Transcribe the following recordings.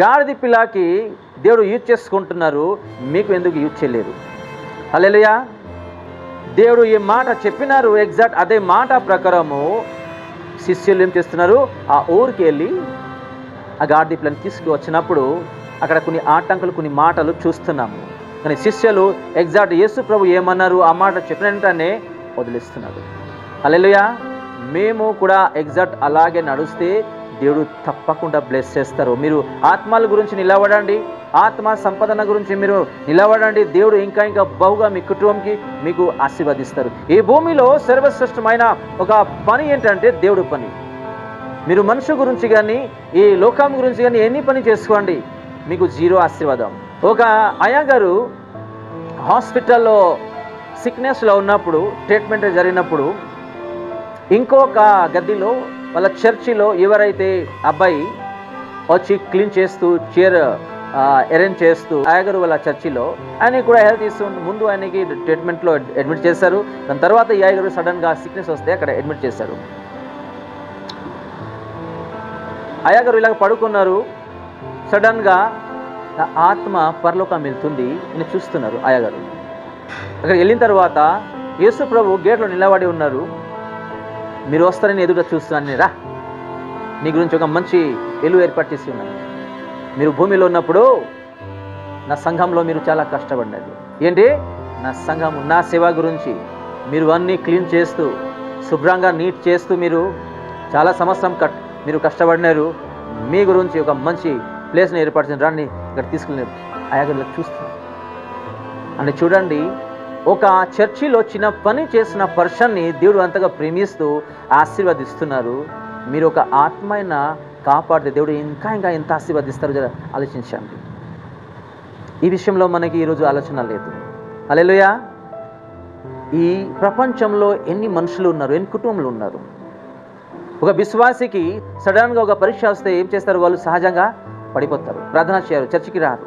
గాడిద పిల్లకి దేవుడు యూజ్ చేసుకుంటున్నారు, మీకు ఎందుకు యూజ్ చేయలేరు? హల్లెలూయా. దేవుడు ఈ మాట చెప్పినారు, ఎగ్జాక్ట్ అదే మాట ప్రకారము శిష్యులు ఏం చేస్తున్నారు, ఆ ఊరికి వెళ్ళి ఆ గాడిద పిల్లని తీసుకువచ్చినప్పుడు అక్కడ కొన్ని ఆటంకులు, కొన్ని మాటలు చూస్తున్నాము. కానీ శిష్యులు ఎగ్జాక్ట్ యేసు ప్రభు ఏమన్నారు ఆ మాట చెప్పిన వెంటనే వదిలేస్తున్నారు. హల్లెలూయా. మేము కూడా ఎగ్జాక్ట్ అలాగే నడుస్తే దేవుడు తప్పకుండా బ్లెస్ చేస్తారు. మీరు ఆత్మల గురించి నిలబడండి, ఆత్మ సంపదన గురించి మీరు నిలబడండి. దేవుడు ఇంకా ఇంకా బహుగా మీ కుటుంబంకి మీకు ఆశీర్వదిస్తారు. ఈ భూమిలో సర్వశ్రేష్టమైన ఒక పని ఏంటంటే దేవుడు పని. మీరు మనుషు గురించి కానీ ఈ లోకం గురించి కానీ ఎన్ని పని చేసుకోండి, మీకు జీరో ఆశీర్వాదం. ఒక అయ్యగారు హాస్పిటల్లో సిక్నెస్లో ఉన్నప్పుడు, ట్రీట్మెంట్ జరిగినప్పుడు ఇంకొక గదిలో వాళ్ళ చర్చిలో ఎవరైతే అబ్బాయి వచ్చి క్లీన్ చేస్తూ చైర్ అరేంజ్ చేస్తూ అయ్యగారు వాళ్ళ చర్చిలో ఆయన కూడా హెల్త్ ఇస్తూ ముందు ఆయనకి ట్రీట్మెంట్లో అడ్మిట్ చేశారు. దాని తర్వాత ఈ అయ్యగారు సడన్గా సిక్నెస్ వస్తే అక్కడ అడ్మిట్ చేశారు. అయ్యగారు ఇలాగ పడుకున్నారు. సడన్గా ఆత్మ పరలోకం వెళ్తుంది అని చూస్తున్నారు అయ్యగారు. అక్కడ వెళ్ళిన తర్వాత యేసు ప్రభు గేట్లో నిలబడి ఉన్నారు. మీరు వస్తారని ఎదుట చూస్తున్నాను, రా, నీ గురించి ఒక మంచి ఇల్లు ఏర్పాటు చేసి ఉన్నాను. మీరు భూమిలో ఉన్నప్పుడు నా సంఘంలో మీరు చాలా కష్టపడినారు. ఏంటి? నా సంఘం, నా సేవ గురించి మీరు అన్నీ క్లీన్ చేస్తూ శుభ్రంగా నీట్ చేస్తూ మీరు చాలా సంవత్సరం మీరు కష్టపడినారు. మీ గురించి ఒక మంచి ప్లేస్ని ఏర్పాటు చేసిన రాన్ని ఇక్కడ తీసుకెళ్ళినారు. అయ్యగారు చూస్తున్నారు. అంటే చూడండి, ఒక చర్చిలో చిన్న పని చేసిన పర్సన్ని దేవుడు అంతగా ప్రేమిస్తూ ఆశీర్వదిస్తున్నారు. మీరు ఒక ఆత్మైన కాపాడితే దేవుడు ఇంకా ఇంకా ఎంత ఆశీర్వదిస్తారో జర ఆలోచించండి. ఈ విషయంలో మనకి ఈరోజు ఆలోచన లేదు. హల్లెలూయా. ఈ ప్రపంచంలో ఎన్ని మనుషులు ఉన్నారు, ఎన్ని కుటుంబాలు ఉన్నారు. ఒక విశ్వాసికి సడన్గా ఒక పరీక్ష వస్తే ఏం చేస్తారు? వాళ్ళు సహజంగా పడిపోతారు, ప్రార్థన చేయరు, చర్చికి రారు,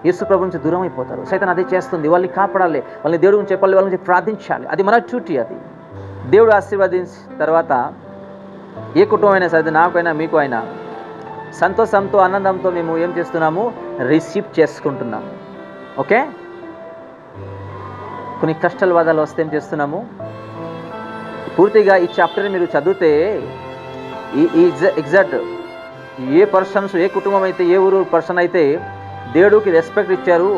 యేసు ప్రభు నుంచి దూరం అయిపోతారు. సైతాన్ అదే చేస్తుంది. వాళ్ళని కాపాడాలి, వాళ్ళని దేవుడి గురించి చెప్పాలి, వాళ్ళ గురించి ప్రార్థించాలి. అది మన డ్యూటీ. అది దేవుడు ఆశీర్వదించిన తర్వాత ఏ కుటుంబం అయినా సరే, నాకైనా మీకు అయినా సంతోషంతో ఆనందంతో మేము ఏం చేస్తున్నాము? రిసీవ్ చేసుకుంటున్నాము. ఓకే. కొన్ని కష్టాలు బాధలు వస్తే ఏం చేస్తున్నాము? పూర్తిగా ఈ చాప్టర్ మీరు చదివితే ఈ ఎగ్జాక్ట్ ఏ పర్సన్స్, ఏ కుటుంబం అయితే, ఏ ఊరు పర్సన్ అయితే దేవుడికి రెస్పెక్ట్ ఇచ్చారు,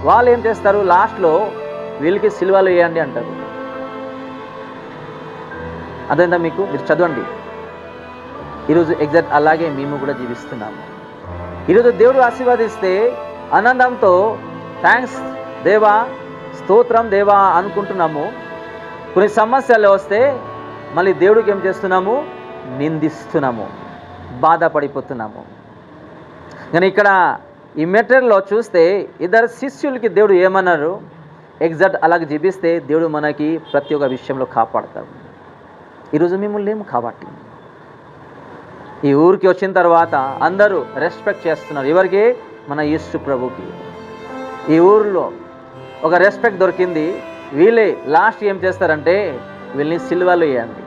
వాళ్ళు ఏం చేస్తారు? లాస్ట్లో వీళ్ళకి సిలువలు వేయండి అంటారు. అదేందా మీకు? మీరు చదవండి. ఈరోజు ఎగ్జాక్ట్ అలాగే మేము కూడా జీవిస్తున్నాము. ఈరోజు దేవుడు ఆశీర్వదిస్తే ఆనందంతో థ్యాంక్స్ దేవా, స్తోత్రం దేవా అనుకుంటున్నాము. కొన్ని సమస్యలు వస్తే మళ్ళీ దేవుడికి ఏం చేస్తున్నాము? నిందిస్తున్నాము, బాధపడిపోతున్నాము. కానీ ఇక్కడ ఈ మెటీరియల్లో చూస్తే ఇద్దరు శిష్యులకి దేవుడు ఏమన్నారు? ఎగ్జాక్ట్ అలాగే జీవిస్తే దేవుడు మనకి ప్రతి ఒక్క విషయంలో కాపాడతాడు. ఈరోజు మేము లేము కాబట్టి ఈ ఊరికి వచ్చిన తర్వాత అందరూ రెస్పెక్ట్ చేస్తున్నారు. ఎవరికి? మన యేసు ప్రభుకి. ఈ ఊరిలో ఒక రెస్పెక్ట్ దొరికింది. వీళ్ళే లాస్ట్ ఏం చేస్తారంటే వీళ్ళని సిలువలో వేయండి,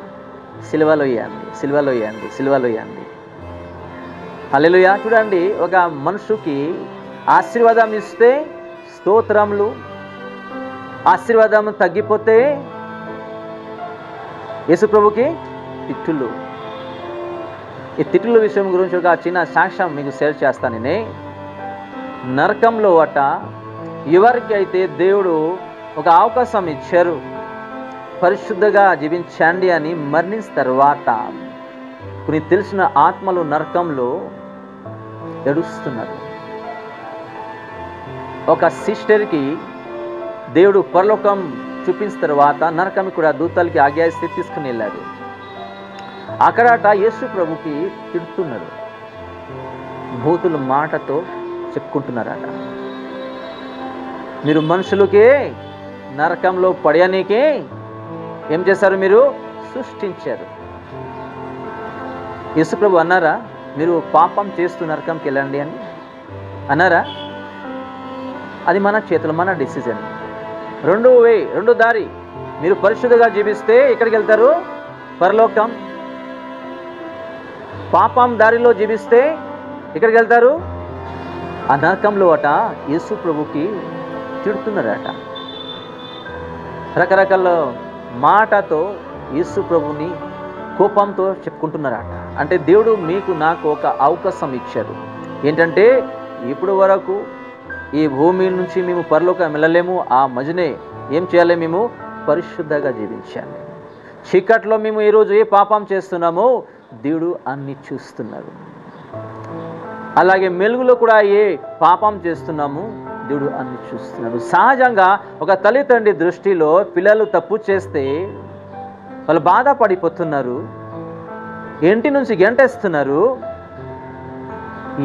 సిలువలో వేయండి, సిలువలో వేయండి, సిలువలో వేయండి. హల్లెలూయా. చూడండి, ఒక మనుషుకి ఆశీర్వాదం ఇస్తే స్తోత్రములు, ఆశీర్వాదం తగ్గిపోతే యేసు ప్రభుకి తిట్టులు. ఈ తిట్టుల విషయం గురించి ఒక చిన్న సాక్ష్యం మీకు షేర్ చేస్తాను. నేను నరకంలో ఎవరికి అయితే దేవుడు ఒక అవకాశం ఇచ్చారు పరిశుద్ధంగా జీవించండి అని మరణించిన తర్వాత కొన్ని తెలిసిన ఆత్మలు నరకంలో ఏడుస్తున్నారు. ఒక సిస్టర్కి దేవుడు పరలోకం చూపించిన తర్వాత నరకం కూడా దూతలకి ఆజ్ఞాయిస్తే తీసుకుని వెళ్ళారు. అక్కడట యేసు ప్రభుకి తిడుతున్నారు, భూతులు మాటతో చెప్పుకుంటున్నారట. మీరు మనుషులకి నరకంలో పడయానికి ఏం చేశారు? మీరు సృష్టించారు. యేసు ప్రభు అన్నారా మీరు పాపం చేస్తూ నరకంకి వెళ్ళండి అని అన్నారా? అది మన చేతులు, మన డిసిజన్. రెండు దారి. మీరు పరిశుద్ధంగా జీవిస్తే ఎక్కడికి వెళ్తారు? పరలోకం. పాపం దారిలో జీవిస్తే ఎక్కడికి వెళ్తారు? ఆ నరకంలో అట యేసు ప్రభుకి తిడుతున్నారట. రకరకాల మాటతో యేసు ప్రభుని కోపంతో చెప్పుకుంటున్నారట. అంటే దేవుడు మీకు నాకు ఒక అవకాశం ఇచ్చారు. ఏంటంటే ఇప్పుడు వరకు ఈ భూమి నుంచి మేము పరలోకం వెళ్ళలేము. ఆ మధ్యనే ఏం చేయాలి? మేము పరిశుద్ధంగా జీవించాలి. చీకట్లో మేము ఈరోజు ఏ పాపం చేస్తున్నామో దేవుడు అన్ని చూస్తున్నారు. అలాగే మెలుగులో కూడా ఏ పాపం చేస్తున్నాము దేవుడు అన్ని చూస్తున్నాడు. సహజంగా ఒక తల్లిదండ్రి దృష్టిలో పిల్లలు తప్పు చేస్తే వాళ్ళు బాధపడిపోతున్నారు, ఇంటి నుంచి గెంటేస్తున్నారు.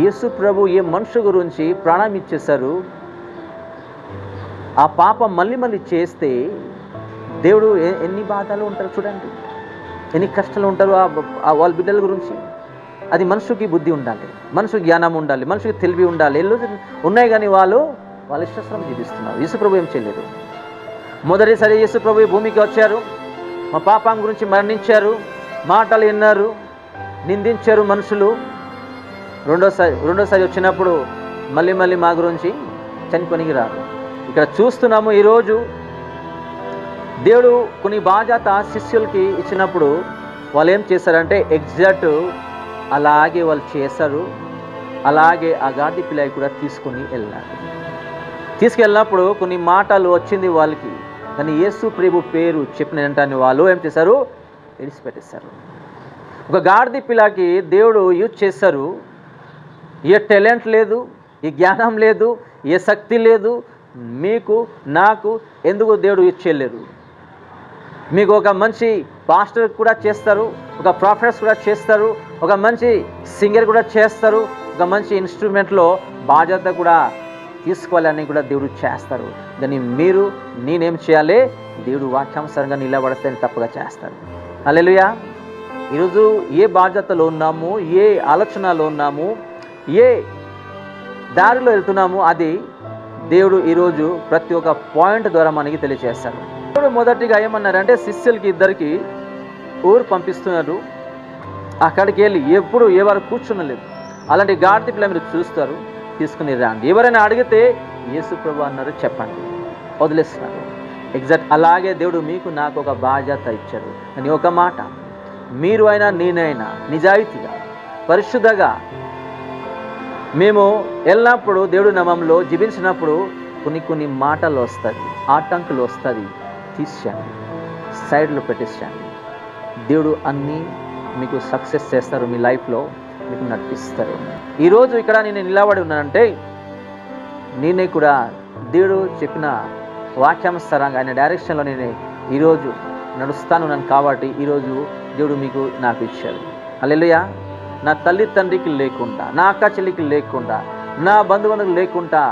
యేసు ప్రభు ఏ మనుషు గురించి ప్రాణం ఇచ్చేశారు. ఆ పాపం మళ్ళీ మళ్ళీ చేస్తే దేవుడు ఎన్ని బాధలు ఉంటారు చూడండి, ఎన్ని కష్టాలు ఉంటారు వాళ్ళ బిడ్డల గురించి. అది మనుషుకి బుద్ధి ఉండాలి, మనుషుకి జ్ఞానం ఉండాలి, మనుషుకి తెలివి ఉండాలి. ఎల్లు ఉన్నాయి కానీ వాళ్ళ ఇష్టం జీవిస్తున్నారు. యేసు ప్రభు ఏం చేయలేదు. మొదటిసారి యేసు ప్రభు భూమికి వచ్చారు, మా పాపం గురించి మరణించారు, మాటలు విన్నారు, నిందించారు మనుషులు. రెండోసారి వచ్చినప్పుడు మళ్ళీ మా గురించి చనిపోనికి రారు. ఇక్కడ చూస్తున్నాము ఈరోజు దేవుడు కొన్ని బాధ్యత శిష్యులకి ఇచ్చినప్పుడు వాళ్ళు ఏం చేశారంటే ఎగ్జాక్ట్ అలాగే వాళ్ళు చేశారు. అలాగే ఆ గాడి పిల్లయి కూడా తీసుకెళ్ళినప్పుడు కొన్ని మాటలు వచ్చింది వాళ్ళకి, కానీ యేసు ప్రభు పేరు చెప్పిన వెంటనే వాళ్ళు ఏం చేశారు? విడిచిపెట్టేశారు. ఒక గాడిద పిల్లకి దేవుడు యూజ్ చేశారు. ఏ టాలెంట్ లేదు, ఏ జ్ఞానం లేదు, ఏ శక్తి లేదు. మీకు నాకు ఎందుకు దేవుడు యూజ్ చేయలేరు? మీకు ఒక మంచి పాస్టర్ కూడా చేస్తారు, ఒక ప్రాఫెట్స్ కూడా చేస్తారు, ఒక మంచి సింగర్ కూడా చేస్తారు, ఒక మంచి ఇన్స్ట్రుమెంట్లో బాధ్యత కూడా తీసుకోవాలని కూడా దేవుడు చేస్తారు. కానీ మీరు నేనేం చేయాలి? దేవుడు వాక్యానుసారంగా నిలబడితే తప్పుగా చేస్తారు. హల్లెలూయా. ఈరోజు ఏ బాధ్యతలో ఉన్నాము, ఏ ఆలోచనలో ఉన్నాము, ఏ దారిలో వెళ్తున్నాము, అది దేవుడు ఈరోజు ప్రతి ఒక్క పాయింట్ ద్వారా మనకి తెలియజేస్తాడు. దేవుడు మొదటిగా ఏమన్నారంటే శిష్యులకి ఇద్దరికి ఊరు పంపిస్తున్నారు. అక్కడికి వెళ్ళి ఎప్పుడు ఎవరు కూర్చునలేదు. అలాంటి గాడిద పిల్ల మీరు చూస్తారు, తీసుకుని రండి. ఎవరైనా అడిగితే యేసు ప్రభు అన్నారు చెప్పండి, వదిలేస్తున్నారు. ఎగ్జాక్ట్ అలాగే దేవుడు మీకు నాకు ఒక బాధ్యత ఇచ్చారు. కానీ ఒక మాట, మీరు అయినా నేనైనా నిజాయితీగా పరిశుద్ధంగా మేము వెళ్ళినప్పుడు దేవుడు నామంలో జీవించినప్పుడు కొన్ని మాటలు వస్తుంది, ఆటంకులు వస్తుంది, తీసేయండి, సైడ్లో పెట్టేసేయండి. దేవుడు అన్నీ మీకు సక్సెస్ చేస్తారు, మీ లైఫ్లో మీకు నడిపిస్తారు. ఈరోజు ఇక్కడ నేను నిలబడి ఉన్నానంటే నేనే కూడా దేవుడు చెప్పిన వాక్యానుసారంగా ఆయన డైరెక్షన్లో నేను ఈరోజు నడుస్తాను కాబట్టి ఈరోజు దేవుడు మీకు నాకు ఇచ్చాడు. హల్లెలూయా. నా తల్లి తండ్రికి లేకుండా, నా అక్క చెల్లికి లేకుండా, నా బంధువులకు లేకుండా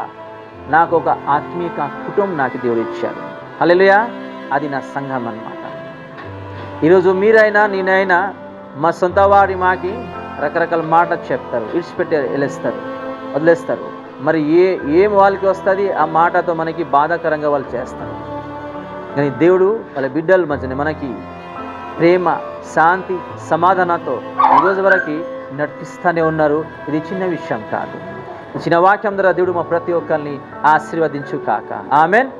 నాకు ఒక ఆత్మీయ కుటుంబం నాకు దేవుడు ఇచ్చాడు. హల్లెలూయా. అది నా సంఘం అన్నమాట. ఈరోజు మీరైనా నేనైనా మా సొంత వారి మాకి రకరకాల మాట చెప్తారు, విడిచిపెట్టి వదిలేస్తారు. మరి ఏం వాళ్ళకి వస్తుంది? ఆ మాటతో మనకి బాధాకరంగా వాళ్ళు చేస్తారు. కానీ దేవుడు వాళ్ళ బిడ్డల మధ్యనే మనకి ప్రేమ, శాంతి, సమాధానంతో ఈరోజు వరకు నడిపిస్తూనే ఉన్నారు. ఇది చిన్న విషయం కాదు. చిన్న వాక్యం ద్వారా దేవుడు మా ప్రతి ఒక్కరిని ఆశీర్వదించు కాక. ఆమెన్.